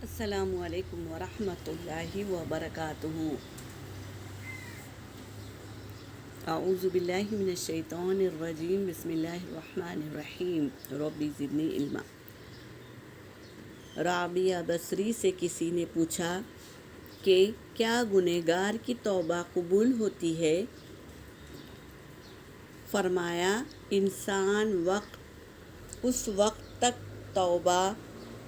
السلام علیکم ورحمۃ اللہ وبرکاتہ۔ اعوذ باللہ من الشیطان الرجیم، بسم اللہ الرحمن الرحیم۔ رب زدنی علما۔ رابعہ بصری سے کسی نے پوچھا کہ کیا گنہگار کی توبہ قبول ہوتی ہے؟ فرمایا، انسان اس وقت تک توبہ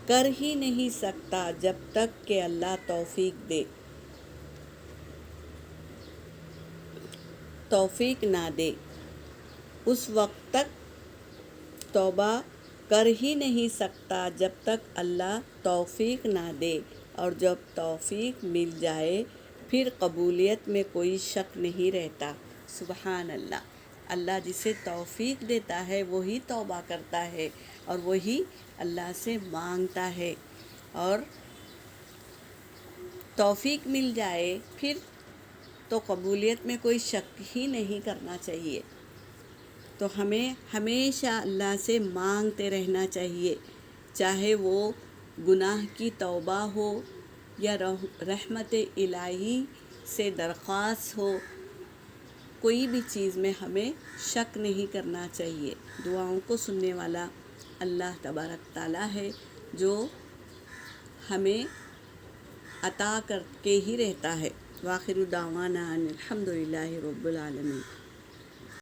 کر ہی نہیں سکتا جب تک کہ اللہ توفیق نہ دے۔ اس وقت تک توبہ کر ہی نہیں سکتا جب تک اللہ توفیق نہ دے، اور جب توفیق مل جائے پھر قبولیت میں کوئی شک نہیں رہتا۔ سبحان اللہ۔ اللہ جسے توفیق دیتا ہے وہی توبہ کرتا ہے اور وہی اللہ سے مانگتا ہے، اور توفیق مل جائے پھر تو قبولیت میں کوئی شک ہی نہیں کرنا چاہیے۔ تو ہمیں ہمیشہ اللہ سے مانگتے رہنا چاہیے، چاہے وہ گناہ کی توبہ ہو یا رحمت الہی سے درخواست ہو، کوئی بھی چیز میں ہمیں شک نہیں کرنا چاہیے۔ دعاؤں کو سننے والا اللہ تبارک تعالیٰ ہے، جو ہمیں عطا کر کے ہی رہتا ہے۔ وآخر دعوانا ان الحمد للہ رب العالمین۔